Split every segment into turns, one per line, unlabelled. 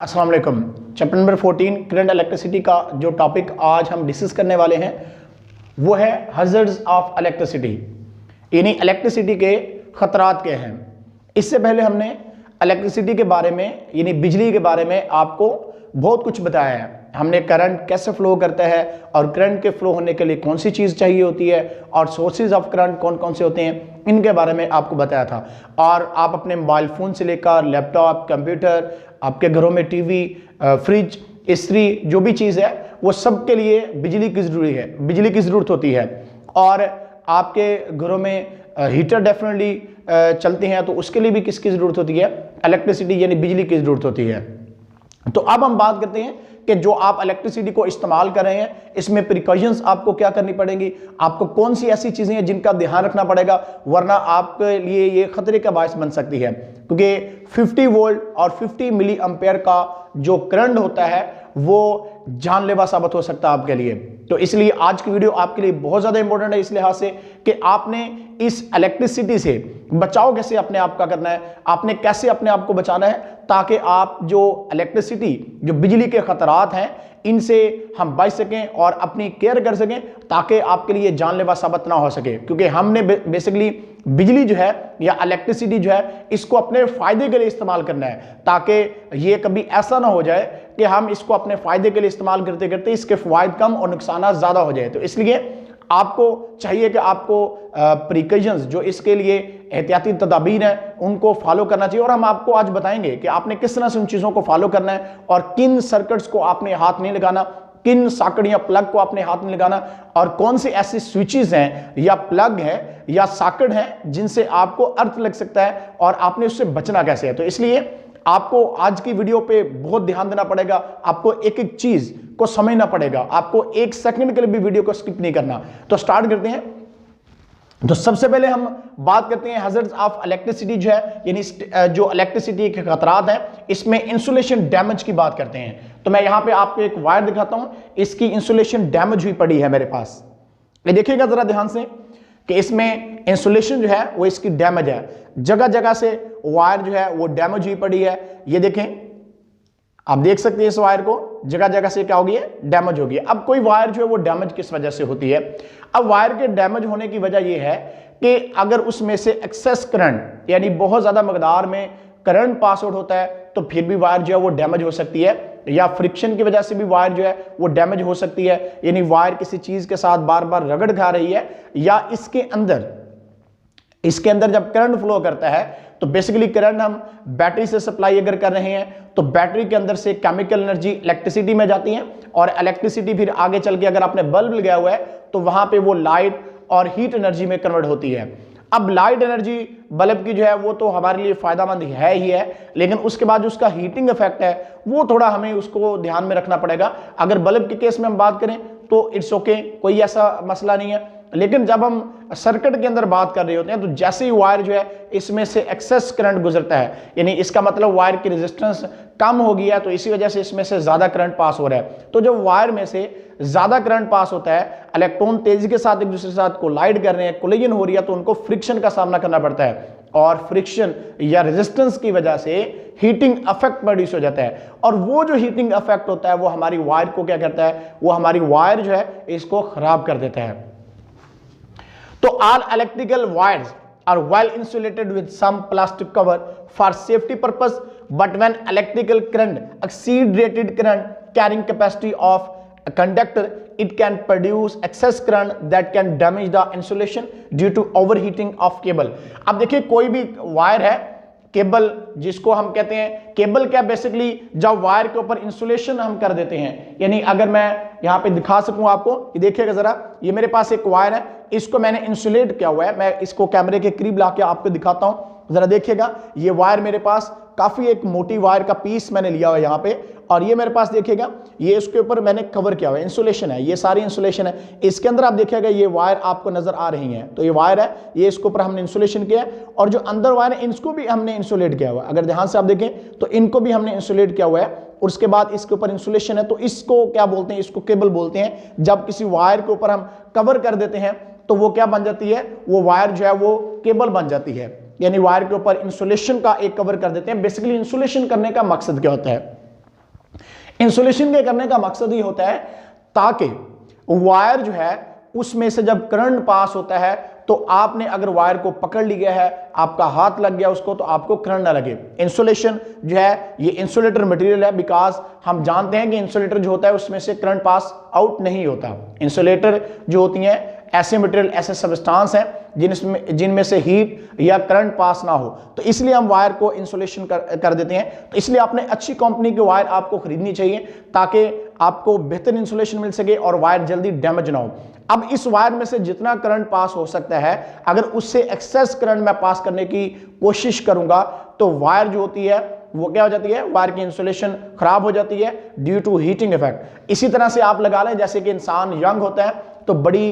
अस्सलाम वालेकुम। Chapter number 14 current electricity का जो टॉपिक आज हम डिस्कस करने वाले हैं वो है हज़ार्ड्स ऑफ इलेक्ट्रिसिटी, यानी इलेक्ट्रिसिटी के ख़तरात क्या हैं। इससे पहले हमने इलेक्ट्रिसिटी के बारे में यानी बिजली के बारे में आपको बहुत कुछ बताया है। हमने करंट कैसे फ्लो करता है और करंट के फ्लो होने के लिए कौन सी चीज़ चाहिए होती है और सोर्सेज ऑफ करंट कौन कौन से होते हैं, इनके बारे में आपको बताया था। और आप अपने मोबाइल फ़ोन से लेकर लैपटॉप, कंप्यूटर, आपके घरों में टीवी, फ्रिज, इस्त्री, जो भी चीज़ है वो सब के लिए बिजली की ज़रूरी है, बिजली की ज़रूरत होती है। और आपके घरों में हीटर डेफिनेटली चलते हैं तो उसके लिए भी किसकी ज़रूरत होती है? इलेक्ट्रिसिटी यानी बिजली की ज़रूरत होती है। तो अब हम बात करते हैं कि जो आप इलेक्ट्रिसिटी को इस्तेमाल कर रहे हैं इसमें प्रिकॉशंस आपको क्या करनी पड़ेगी, आपको कौन सी ऐसी चीज़ें हैं जिनका ध्यान रखना पड़ेगा, वरना आपके लिए ये खतरे का बायस बन सकती है। क्योंकि 50 वोल्ट और 50 मिली एम्पेयर का जो करंट होता है वो जानलेवा साबित हो सकता है आपके लिए। तो इसलिए आज की वीडियो आपके लिए बहुत ज़्यादा इंपॉर्टेंट है इस लिहाज से कि आपने इस इलेक्ट्रिसिटी से बचाव कैसे अपने आप का करना है, आपने कैसे अपने आप को बचाना है ताकि आप जो इलेक्ट्रिसिटी, जो बिजली के खतरात हैं, इनसे हम बच सकें और अपनी केयर कर सकें ताकि आपके लिए जानलेवा साबित ना हो सके। क्योंकि हमने बेसिकली बिजली जो है या इलेक्ट्रिसिटी जो है इसको अपने फ़ायदे के लिए इस्तेमाल करना है, ताकि ये कभी ऐसा ना हो जाए कि हम इसको अपने फ़ायदे के लिए इस्तेमाल करते करते इसके फ़वाइद कम और नुकसान ज़्यादा हो जाए। तो इसलिए आपको चाहिए कि आपको प्रिकॉशंस जो इसके लिए एहतियाती तदाबीर हैं उनको फॉलो करना चाहिए। और हम आपको आज बताएंगे कि आपने किस तरह से उन चीज़ों को फॉलो करना है और किन सर्किट्स को आपने हाथ नहीं लगाना, किन सॉकेट या प्लग को आपने हाथ नहीं लगाना, और कौन से ऐसे स्विचेस हैं या प्लग है या सॉकेट हैं जिनसे आपको अर्थ लग सकता है और आपने उससे बचना कैसे है। तो इसलिए आपको आज की वीडियो पे बहुत ध्यान देना पड़ेगा, आपको एक एक चीज को समझना पड़ेगा, आपको एक सेकंड के लिए भी वीडियो को स्किप नहीं करना। तो स्टार्ट करते हैं। तो सबसे पहले हम बात करते हैं हज़ार्ड्स ऑफ इलेक्ट्रिसिटी जो है, यानी जो इलेक्ट्रिसिटी के खतरात हैं, इसमें इंसुलेशन डैमेज की बात करते हैं। तो मैं यहां पे आपको एक वायर दिखाता हूं, इसकी इंसुलेशन डैमेज हुई पड़ी है मेरे पास। ये देखिएगा जरा ध्यान से कि इसमें इंसुलेशन जो है वो इसकी डैमेज है, जगह जगह से वायर जो है वो डैमेज हुई पड़ी है। ये देखें, आप देख सकते हैं इस वायर को जगह जगह से क्या हो गई है, डैमेज हो गई है। अब कोई वायर जो है वो डैमेज किस वजह से होती है? अब वायर के डैमेज होने की वजह यह है कि अगर उसमें से एक्सेस करंट यानी बहुत ज्यादा मकदार में करंट पास आउट होता है तो फिर भी वायर जो है वो डैमेज हो सकती है, या फ्रिक्शन की वजह से भी वायर जो है वो डैमेज हो सकती है, यानी वायर किसी चीज के साथ बार बार रगड़ खा रही है, या इसके अंदर जब करंट फ्लो करता है तो बेसिकली करंट हम बैटरी से सप्लाई अगर कर रहे हैं तो बैटरी के अंदर से केमिकल एनर्जी इलेक्ट्रिसिटी में जाती है, और इलेक्ट्रिसिटी फिर आगे चल के अगर आपने बल्ब लगाया हुआ है तो वहां पे वो लाइट और हीट एनर्जी में कन्वर्ट होती है। अब लाइट एनर्जी बल्ब की जो है वो तो हमारे लिए फायदेमंद है ही है, लेकिन उसके बाद जो उसका हीटिंग इफेक्ट है वो थोड़ा हमें उसको ध्यान में रखना पड़ेगा। अगर बल्ब के केस में हम बात करें तो इट्स ओके, कोई ऐसा मसला नहीं है, लेकिन जब हम सर्किट के अंदर बात कर रहे होते हैं तो जैसे ही वायर जो है इसमें से एक्सेस करंट गुजरता है, यानी इसका मतलब वायर की रेजिस्टेंस कम हो गई है, तो इसी वजह से इसमें से ज्यादा करंट पास हो रहा है। तो जब वायर में से ज्यादा करंट पास होता है, इलेक्ट्रॉन तेजी के साथ एक दूसरे के साथ कोलाइड कर रहे हैं, कोलिजन हो रही है, तो उनको फ्रिक्शन का सामना करना पड़ता है, और फ्रिक्शन या रेजिस्टेंस की वजह से हीटिंग इफेक्ट प्रोड्यूस हो जाता है। और वो जो हीटिंग इफेक्ट होता है वो हमारी वायर को क्या करता है, वो हमारी वायर जो है इसको खराब कर देता है। तो all electrical wires are well insulated with some plastic cover for safety purpose, but when electrical current exceed rated current carrying capacity of a conductor, it can produce excess current that can damage the insulation due to overheating of cable। अब देखिए कोई भी wire है, cable जिसको हम कहते हैं, cable क्या बेसिकली जब वायर के ऊपर इंसुलेशन हम कर देते हैं, यानी अगर मैं यहां पे दिखा सकूं आपको, ये देखिएगा जरा, ये मेरे पास एक वायर है, इसको मैंने इंसुलेट किया हुआ है, मैं इसको कैमरे के करीब लाके आपको दिखाता हूं, जरा देखिएगा। ये वायर मेरे पास काफी एक मोटी वायर का पीस मैंने लिया हुआ है यहाँ पे, और ये मेरे पास देखिएगा ये इसके ऊपर मैंने कवर किया हुआ है, इंसुलेशन है, ये सारी इंसुलेशन है। इसके अंदर आप देखिएगा ये वायर आपको नजर आ रही है, तो ये वायर है, ये इसके ऊपर हमने इंसुलेशन किया है, और जो अंदर वायर है इनको भी हमने इंसुलेट किया हुआ है। अगर ध्यान से आप देखें तो इनको भी हमने इंसुलेट किया हुआ है, और उसके बाद इसके ऊपर इंसुलेशन है। तो इसको क्या बोलते हैं, इसको केबल बोलते हैं। जब किसी वायर के ऊपर हम कवर कर देते हैं तो वो क्या बन जाती है, वो वायर जो है वो केबल बन जाती है, यानी वायर के ऊपर इंसुलेशन का एक कवर कर देते हैं। बेसिकली इंसुलेशन करने का मकसद क्या होता है? इंसुलेशन के करने का मकसद ही होता है ताकि वायर जो है उसमें से जब करंट पास होता है तो आपने अगर वायर को पकड़ लिया है, आपका हाथ लग गया उसको, तो आपको करंट ना लगे। इंसुलेशन जो है ये इंसुलेटर मटेरियल है, बिकॉज हम जानते हैं कि इंसुलेटर जो होता है उसमें से करंट पास आउट नहीं होता। इंसुलेटर जो होती हैं ऐसे मटेरियल, ऐसे सबस्टांस हैं जिनमें से हीट या करंट पास ना हो, तो इसलिए हम वायर को इंसुलेशन कर देते हैं। तो इसलिए आपने अच्छी कंपनी की वायर आपको खरीदनी चाहिए ताकि आपको बेहतर इंसुलेशन मिल सके और वायर जल्दी डैमेज ना हो। अब इस वायर में से जितना करंट पास हो सकता है, अगर उससे एक्सेस करंट मैं पास करने की कोशिश करूंगा तो वायर जो होती है वो क्या हो जाती है, वायर की इंसुलेशन खराब हो जाती है ड्यू टू हीटिंग इफेक्ट। इसी तरह से आप लगा लें जैसे कि इंसान यंग होता है तो बड़ी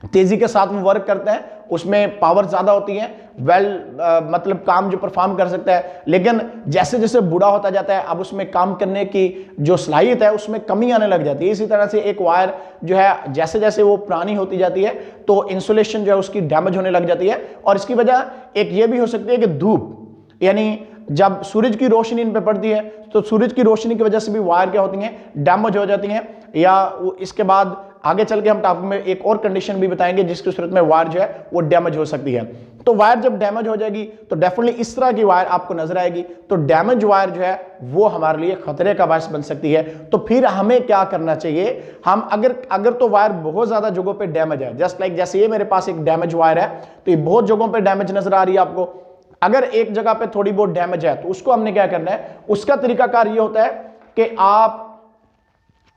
तेजी के साथ वो वर्क करते हैं, उसमें पावर ज्यादा होती है, मतलब काम जो परफॉर्म कर सकता है। लेकिन जैसे जैसे बूढ़ा होता जाता है अब उसमें काम करने की जो सलाहियत है उसमें कमी आने लग जाती है। इसी तरह से एक वायर जो है जैसे जैसे वो पुरानी होती जाती है तो इंसुलेशन जो है उसकी डैमेज होने लग जाती है। और इसकी वजह एक ये भी हो सकती है कि धूप, यानी जब सूरज की रोशनी इन पे पड़ती है तो सूरज की रोशनी की वजह से भी वायर क्या होती हैं, डैमेज हो जाती हैं। या इसके बाद आगे चल के हम टॉपिक में एक और कंडीशन भी बताएंगे जिसकी सूरत में वायर जो है वो डैमेज हो सकती है। तो वायर जब डैमेज हो जाएगी तो डेफिनेटली इस तरह की वायर आपको नजर आएगी, तो डैमेज वायर जो है वो हमारे लिए खतरे का बायस बन सकती है। तो फिर हमें क्या करना चाहिए, हम अगर तो वायर बहुत ज्यादा जगहों पे डैमेज है, जस्ट लाइक जैसे ये मेरे पास एक डैमेज वायर है तो ये बहुत जगहों पे डैमेज नजर आ रही है आपको। अगर एक जगह पे थोड़ी बहुत डैमेज है तो उसको हमने क्या करना है, उसका तरीकाकार ये होता है कि आप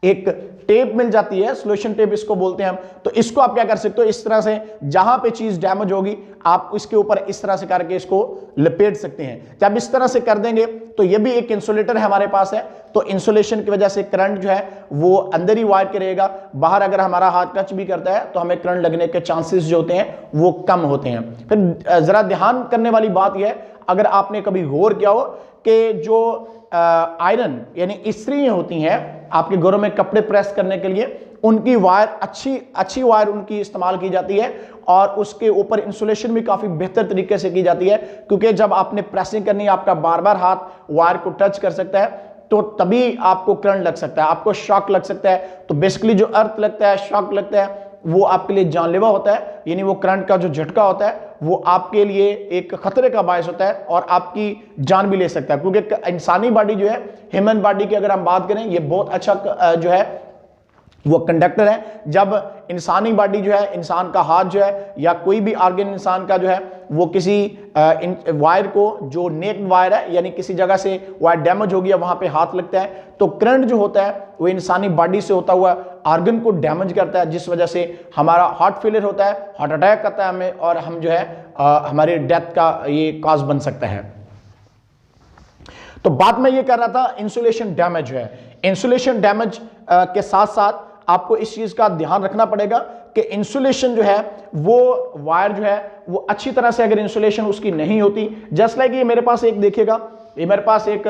एक टेप मिल जाती है, सोल्यूशन टेप इसको बोलते हैं हम, तो इसको आप क्या कर सकते हो, इस तरह से जहां पे चीज डैमेज होगी आप इसके ऊपर इस तरह से करके इसको लपेट सकते हैं। जब इस तरह से कर देंगे तो ये भी एक इंसुलेटर है हमारे पास है, तो इंसुलेशन की वजह से करंट जो है वो अंदर ही वायर के रहेगा, बाहर अगर हमारा हाथ टच भी करता है तो हमें करंट लगने के चांसेस जो होते हैं वो कम होते हैं। फिर जरा ध्यान करने वाली बात यह है, अगर आपने कभी गौर किया हो कि जो आयरन यानी इस्त्री होती हैं आपके घरों में कपड़े प्रेस करने के लिए, उनकी वायर अच्छी वायर उनकी इस्तेमाल की जाती है और उसके ऊपर इंसुलेशन भी काफी बेहतर तरीके से की जाती है, क्योंकि जब आपने प्रेसिंग करनी है आपका बार बार हाथ वायर को टच कर सकता है तो तभी आपको करंट लग सकता है, आपको शॉक लग सकता है। तो बेसिकली जो अर्थ लगता है, शॉक लगता है, वो आपके लिए जानलेवा होता है, यानी वो करंट का जो झटका होता है वो आपके लिए एक खतरे का बायस होता है और आपकी जान भी ले सकता है। क्योंकि इंसानी बॉडी जो है, ह्यूमन बॉडी की अगर हम बात करें, ये बहुत अच्छा जो है वो कंडक्टर है। जब इंसानी बॉडी जो है, इंसान का हाथ जो है या कोई भी ऑर्गन इंसान का जो है वो किसी वायर को, जो नेक वायर है यानी किसी जगह से वायर डैमेज हो गया वहां पे हाथ लगता है तो करंट जो होता है वो इंसानी बॉडी से होता हुआ ऑर्गन को डैमेज करता है, जिस वजह से हमारा हार्ट फेलियर होता है, हार्ट अटैक करता है हमें और हम जो है हमारे डेथ का ये कॉज बन सकता है। तो बात मैं ये कर रहा था इंसुलेशन डैमेज है। इंसुलेशन डैमेज के साथ साथ आपको इस चीज का ध्यान रखना पड़ेगा कि इंसुलेशन जो है वो वायर जो है वो अच्छी तरह से अगर इंसुलेशन उसकी नहीं होती, जस्ट लाइक ये मेरे पास एक देखिएगा, ये मेरे पास एक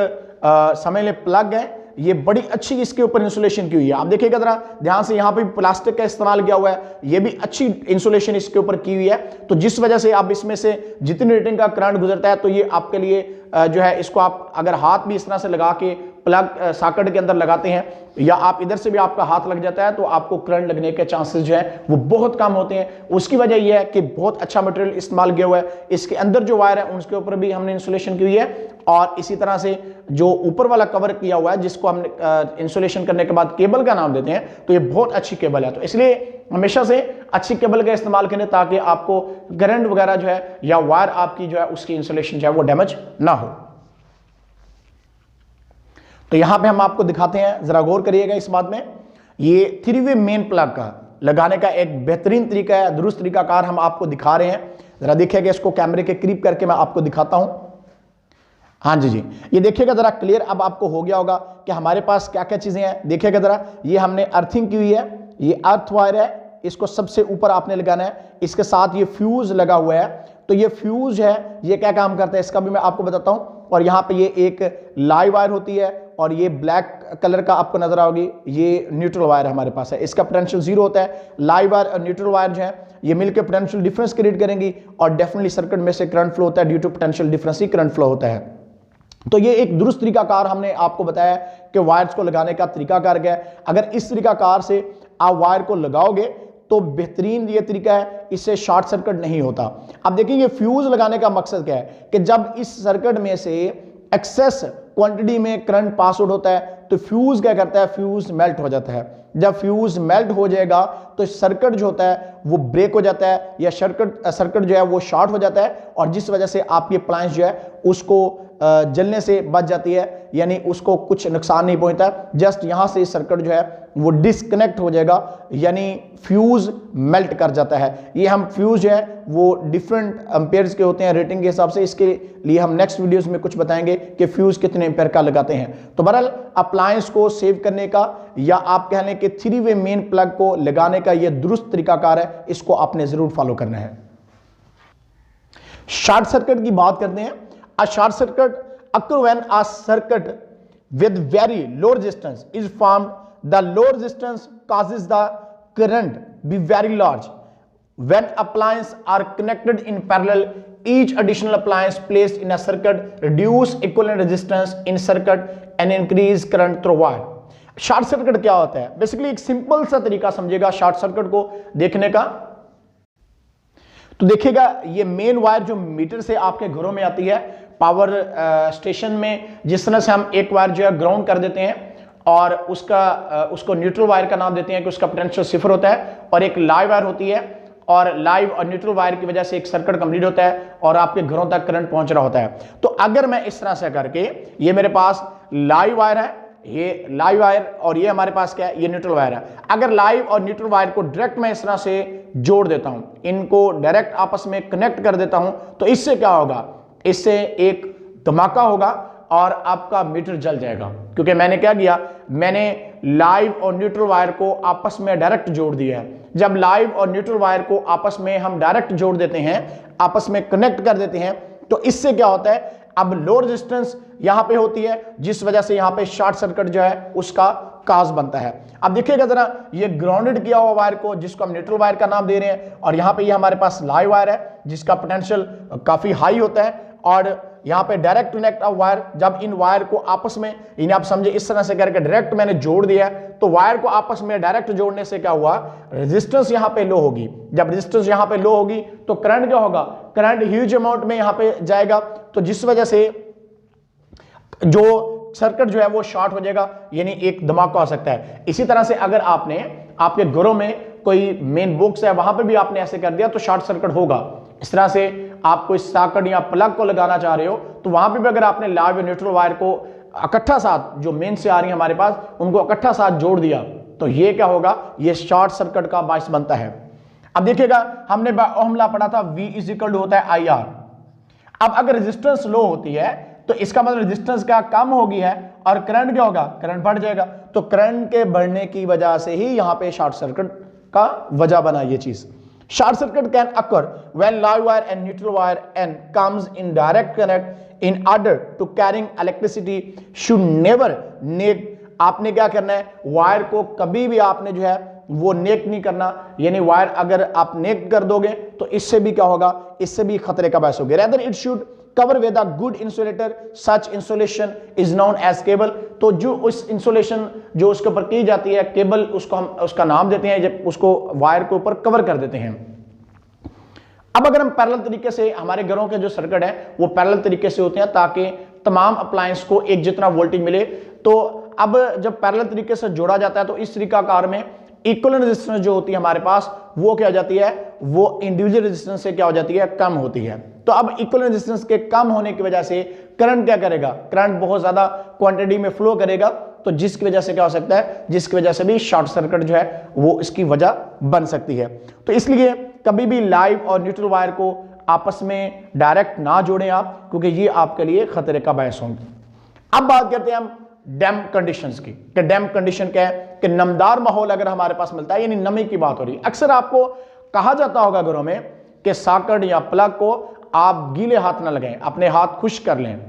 समझ ले प्लग है, ये बड़ी अच्छी इसके ऊपर इंसुलेशन की हुई है। आप देखिएगा जरा ध्यान से, यहाँ पे प्लास्टिक का इस्तेमाल किया हुआ है, ये भी अच्छी इंसुलेशन इसके ऊपर की हुई है। तो जिस वजह से आप इसमें से जितनी रेटिंग का करंट गुजरता है तो ये आपके लिए जो है, इसको आप अगर हाथ भी इस तरह से लगा के प्लग सॉकेट के अंदर लगाते हैं या आप इधर से भी आपका हाथ लग जाता है तो आपको करंट लगने के चांसेस जो है वो बहुत कम होते हैं। उसकी वजह यह है कि बहुत अच्छा मटेरियल इस्तेमाल किया हुआ है, इसके अंदर जो वायर है उसके ऊपर भी हमने इंसुलेशन की हुई है और इसी तरह से जो ऊपर वाला कवर किया हुआ है जिसको हमने इंसुलेशन करने के बाद केबल का नाम देते हैं, तो ये बहुत अच्छी केबल है। तो इसलिए हमेशा से अच्छी केबल का इस्तेमाल करें ताकि आपको करंट वगैरह जो है या वायर आपकी जो है उसकी इंसुलेशन जो है वो डैमेज ना हो। तो यहां पे हम आपको दिखाते हैं, जरा गौर करिएगा इस बात में, ये 3-वे मेन प्लग का लगाने का एक बेहतरीन तरीका है, दुरुस्त तरीकाकार हम आपको दिखा रहे हैं। जरा देखिएगा, इसको कैमरे के करीब करके मैं आपको दिखाता हूं। हाँ जी, ये देखिएगा जरा क्लियर अब आपको हो गया होगा कि हमारे पास क्या क्या चीजें हैं। देखिएगा जरा, ये हमने अर्थिंग की हुई है, ये अर्थ वायर है, इसको सबसे ऊपर आपने लगाना है, इसके साथ ये फ्यूज लगा हुआ है। तो ये फ्यूज है, ये क्या काम करता है इसका भी मैं आपको बताता हूं। और यहाँ पे ये एक लाइव वायर होती है और ये ब्लैक कलर का आपको नजर आओगी, ये न्यूट्रल वायर हमारे पास है, इसका पोटेंशियल 0 होता है। लाइव वायर और न्यूट्रल वायर जो है ये मिलकर पोटेंशियल डिफरेंस क्रिएट करेंगी और डेफिनेटली सर्किट में से करंट फ्लो होता है, ड्यू टू पोटेंशियल डिफरेंस ही करंट फ्लो होता है। तो ये एक दुरुस्त तरीकाकार हमने आपको बताया कि वायर्स को लगाने का तरीकाकार क्या है। अगर इस तरीकाकार से आप वायर को लगाओगे तो बेहतरीन ये तरीका है, इससे शॉर्ट सर्किट नहीं होता। अब देखिए ये फ्यूज लगाने का मकसद क्या है कि जब इस सर्किट में से एक्सेस क्वांटिटी में करंट पास आउट होता है तो फ्यूज क्या करता है, फ्यूज मेल्ट हो जाता है। जब फ्यूज मेल्ट हो जाएगा तो सर्किट जो होता है वो ब्रेक हो जाता है या सर्किट जो है वो शॉर्ट हो जाता है, और जिस वजह से आपकी अप्लायंस जो है उसको जलने से बच जाती है, यानी उसको कुछ नुकसान नहीं पहुंचता। जस्ट यहां से सर्किट जो है वो डिस्कनेक्ट हो जाएगा, यानी फ्यूज मेल्ट कर जाता है। ये हम फ्यूज है वो डिफरेंट एम्पेयर्स के होते हैं रेटिंग के हिसाब से, इसके लिए हम नेक्स्ट वीडियोस में कुछ बताएंगे कि फ्यूज कितने एम्पेयर का लगाते हैं। तो बहरहाल अप्लायंस को सेव करने का या आप कह लें कि 3-वे मेन प्लग को लगाने का ये दुरुस्त तरीकाकार है, इसको आपने जरूर फॉलो करना है। शॉर्ट सर्किट की बात करते हैं। A short circuit occur when a circuit with very low resistance is formed. The low resistance causes the current be very large. When appliances are connected in parallel, each additional appliance placed in a circuit reduce equivalent resistance in circuit and increase current through wire. Short circuit क्या होता है? Basically एक simple सा तरीका समझेगा short circuit को देखने का। तो देखिएगा ये मेन वायर जो मीटर से आपके घरों में आती है पावर स्टेशन में, जिस तरह से हम एक वायर जो है ग्राउंड कर देते हैं और उसको न्यूट्रल वायर का नाम देते हैं कि उसका पोटेंशियल 0 होता है, और एक लाइव वायर होती है, और लाइव और न्यूट्रल वायर की वजह से एक सर्किट कंप्लीट होता है और आपके घरों तक करंट पहुंच रहा होता है। तो अगर मैं इस तरह से करके, ये मेरे पास लाइव वायर है, ये लाइव वायर, और ये हमारे पास क्या है, ये न्यूट्रल वायर है। अगर लाइव और न्यूट्रल वायर को डायरेक्ट मैं इस तरह से जोड़ देता हूं, इनको डायरेक्ट आपस में कनेक्ट कर देता हूं, तो इससे क्या होगा, इससे एक धमाका होगा और आपका मीटर जल जाएगा। क्योंकि मैंने क्या किया, मैंने लाइव और न्यूट्रल वायर को आपस में डायरेक्ट जोड़ दिया है। जब लाइव और न्यूट्रल वायर को आपस में हम डायरेक्ट जोड़ देते हैं, आपस में कनेक्ट कर देते हैं, तो इससे क्या होता है, अब लो रेजिस्टेंस यहां पे होती है, जिस वजह से यहां पे शॉर्ट सर्किट जो है उसका काज बनता है। अब देखिएगा जरा, ये ग्राउंडेड किया हुआ वायर को, जिसको हम न्यूट्रल वायर का नाम दे रहे हैं, और यहां पे ये हमारे पास लाइव वायर है जिसका पोटेंशियल काफी हाई होता है, और यहां पे डायरेक्ट कनेक्ट ऑफ वायर, जब इन वायर को आपस में, इन्हें आप समझे इस तरह से करके डायरेक्ट मैंने जोड़ दिया है, तो वायर को आपस में डायरेक्ट जोड़ने से क्या हुआ, रेजिस्टेंस यहां पे लो होगी। जब रेजिस्टेंस यहां पे लो होगी तो करंट क्या होगा, करंट ह्यूज अमाउंट में यहां पे जाएगा, तो जिस वजह से जो सर्किट जो है वो शॉर्ट हो जाएगा, यानी एक धमाका हो सकता है। इसी तरह से अगर आपने आपके घरों में कोई मेन बॉक्स है, वहां पे भी आपने ऐसे कर दिया तो शॉर्ट सर्किट होगा। इस तरह से आप कोई सॉकेट या प्लग को लगाना चाह रहे हो, तो वहां पे भी अगर आपने लाइव और न्यूट्रल वायर को इकट्ठा साथ, जो मेन से आ रही है हमारे पास, उनको इकट्ठा साथ जोड़ दिया, तो ये क्या होगा, ये शॉर्ट सर्किट का बायस बनता है। अब देखिएगा हमने ओहमला पढ़ा था, V इक्वल होता है IR। अब अगर रेजिस्टेंस लो होती है तो इसका मतलब रेजिस्टेंस क्या कम हो गई है, और करंट क्या होगा, करंट बढ़ जाएगा। तो करंट के बढ़ने की वजह से ही यहां पे शॉर्ट सर्किट का वजह बना ये चीज। Short circuit can occur when live wire and neutral wire N comes in direct connect in order to carrying electricity should never neck। आपने क्या करना है, वायर को कभी भी आपने जो है वो नेक नहीं करना, यानी वायर अगर आप नेक कर दोगे तो इससे भी क्या होगा, इससे भी खतरे का बायस होगा। rather it should cover with a good insulator, such insulation is known as cable। तो जो उस इंसुलेशन जो उसके ऊपर की जाती है केबल, उसको हम उसका नाम देते हैं, जब उसको वायर के ऊपर कवर कर देते हैं। अब अगर हम पैरेलल तरीके से, हमारे घरों के जो सर्किट है वो पैरेलल तरीके से होते हैं ताकि तमाम अप्लायंस को एक जितना वोल्टेज मिले। तो अब जब पैरेलल तरीके से जोड़ा जाता है तो इस तरीकाकार में इक्विवेलेंट रेजिस्टेंस जो होती है हमारे पास, वो क्या हो जाती है, वो इंडिविजुअल रेजिस्टेंस से क्या हो जाती है, कम होती है। तो अब इक्विवेलेंट रेजिस्टेंस के कम होने की वजह से करंट क्या करेगा, करंट बहुत ज्यादा क्वांटिटी में फ्लो करेगा, तो जिसकी वजह से क्या हो सकता है, जिसकी वजह से भी शॉर्ट सर्किट जो है वो इसकी वजह बन सकती है। तो इसलिए कभी भी लाइव और न्यूट्रल वायर को आपस में डायरेक्ट ना जोड़ें आप, क्योंकि ये आपके लिए खतरे का बायस होंगे। अब बात करते हैं हम डैम्प कंडीशंस की, कि डैम्प कंडीशन क्या है, कि नमदार माहौल अगर हमारे पास मिलता है, यानी नमी की बात हो रही है। अक्सर आपको कहा जाता होगा घरों में कि सॉकेट या प्लग को आप गीले हाथ ना लगाएं, अपने हाथ खुश्क कर लें।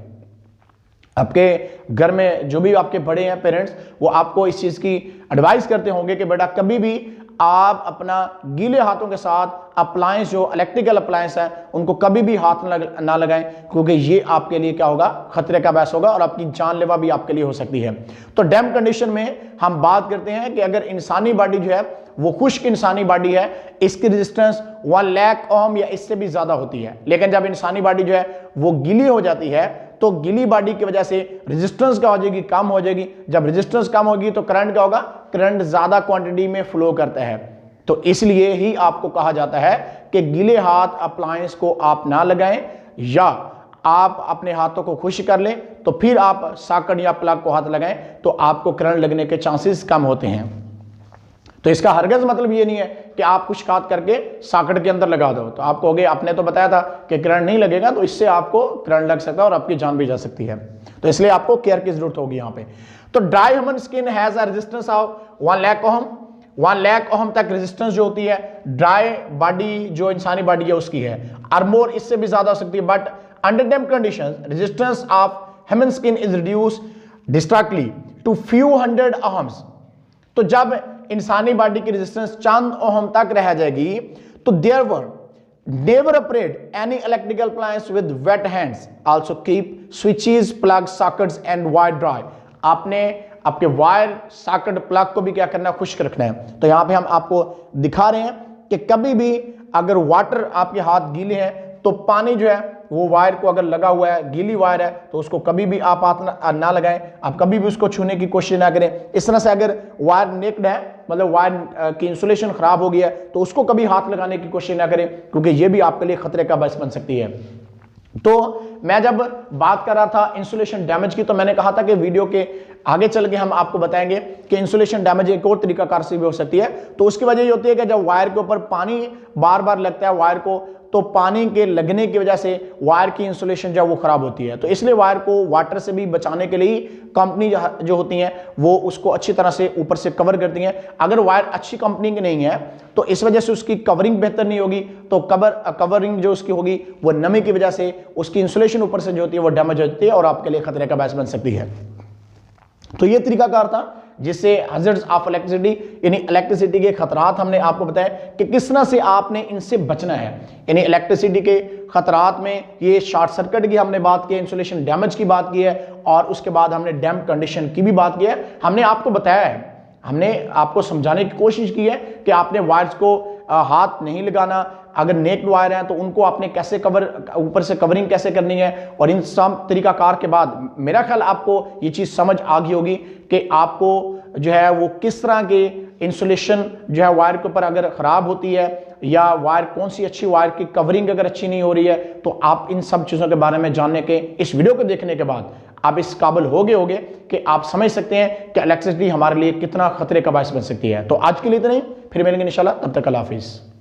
आपके घर में जो भी आपके बड़े हैं पेरेंट्स, वो आपको इस चीज की एडवाइस करते होंगे कि बेटा कभी भी आप अपना गीले हाथों के साथ अप्लायंस जो इलेक्ट्रिकल अप्लायंस है उनको कभी भी हाथ ना लगाएं, क्योंकि ये आपके लिए क्या होगा, खतरे का बायस होगा और आपकी जानलेवा भी आपके लिए हो सकती है। तो डैम कंडीशन में हम बात करते हैं कि अगर इंसानी बॉडी जो है वो खुश्क इंसानी बॉडी है, इसकी रेजिस्टेंस 1 लाख ओम या इससे भी ज्यादा होती है। लेकिन जब इंसानी बॉडी जो है वो गीली हो जाती है तो गीली बॉडी की वजह से रेजिस्टेंस क्या हो जाएगी, कम हो जाएगी। जब रेजिस्टेंस कम होगी तो करंट क्या होगा, करंट ज्यादा क्वांटिटी में फ्लो करता है। तो इसलिए ही आपको कहा जाता है कि गीले हाथ अप्लायंस को आप ना लगाएं, या आप अपने हाथों को खुश कर लें तो फिर आप सॉकेट या प्लग को हाथ लगाएं तो आपको करंट लगने के चांसेस कम होते हैं। तो इसका हरगिज़ मतलब ये नहीं है कि आप कुछ हाथ करके सॉकेट के अंदर लगा दो। तो आपको कहोगे आपने तो बताया था कि करंट नहीं लगेगा, तो इससे आपको करंट लग सकता है और आपकी जान भी जा सकती है। तो इसलिए आपको केयर की जरूरत होगी यहाँ पे। तो dry human skin has a resistance of 1 lakh ohm. 1 lakh ohm तक रेजिस्टेंस जो होती है ड्राई बॉडी जो इंसानी बॉडी है उसकी है, और मोर इससे भी ज्यादा हो सकती है। But under damp conditions resistance of human skin is reduced drastically to few hundred ohms. तो जब इंसानी बॉडी की रेजिस्टेंस चंद ओहम तक रह जाएगी तो therefore never operate any electrical appliance with wet hands, also keep switches, plug, sockets and wire dry. आपने आपके वायर, सॉकेट, प्लग को भी क्या करना है, खुश्क रखना है। तो यहां पे हम आपको दिखा रहे हैं कि कभी भी अगर वाटर आपके हाथ गीले हैं तो पानी जो है वो वायर को अगर लगा हुआ है, गीली वायर है, तो उसको कभी भी आप हाथ ना लगाएं, आप कभी भी उसको छूने की कोशिश ना करें। इस तरह से अगर वायर नेक्ड है, मतलब वायर की इंसुलेशन खराब हो गई है, तो उसको कभी हाथ लगाने की कोशिश ना करें, क्योंकि ये भी आपके लिए खतरे का बायस बन सकती है। तो मैं जब बात कर रहा था इंसुलेशन डैमेज की, तो मैंने कहा था कि वीडियो के आगे चल के हम आपको बताएंगे कि इंसुलेशन डैमेज एक और तरीकाकार से भी हो सकती है। तो उसकी वजह ये होती है कि जब वायर के ऊपर पानी बार बार लगता है वायर को, तो पानी के लगने की वजह से वायर की इंसुलेशन जो वो खराब होती है। तो इसलिए वायर को वाटर से भी बचाने के लिए कंपनी जो होती हैं वो उसको अच्छी तरह से ऊपर से कवर करती हैं। अगर वायर अच्छी कंपनी की नहीं है तो इस वजह से उसकी कवरिंग बेहतर नहीं होगी, तो कवरिंग जो उसकी होगी वो नमी की वजह से उसकी इंसुलेशन ऊपर से जो होती है वो डैमेज हो जाती है और आपके लिए खतरे का बायस बन सकती है। तो ये तरीकाकार था जिससे हज़ार्ड्स ऑफ इलेक्ट्रिसिटी यानी इलेक्ट्रिसिटी के खतरात हमने आपको बताया कि किस तरह से आपने इनसे बचना है। यानी इलेक्ट्रिसिटी के खतरात में ये शॉर्ट सर्किट की हमने बात की है, इंसुलेशन डैमेज की बात की है, और उसके बाद हमने डैम्प कंडीशन की भी बात की है। हमने आपको बताया है, हमने आपको समझाने की कोशिश की है कि आपने वायर्स को हाथ नहीं लगाना, अगर नेक्ड वायर है तो उनको आपने कैसे कवर, ऊपर से कवरिंग कैसे करनी है। और इन सब तरीकाकार के बाद मेरा ख्याल आपको ये चीज़ समझ आ गई होगी कि आपको जो है वो किस तरह के इंसुलेशन जो है वायर के ऊपर अगर ख़राब होती है, या वायर कौन सी अच्छी वायर की कवरिंग अगर अच्छी नहीं हो रही है, तो आप इन सब चीज़ों के बारे में जानने के इस वीडियो को देखने के बाद आप इस काबिल होगे कि आप समझ सकते हैं कि इलेक्ट्रिसिटी हमारे लिए कितना खतरे का बायस बन सकती है। तो आज के लिए इतना ही, फिर मिलेंगे इंशाल्लाह, तब तक अल्लाह हाफिज़।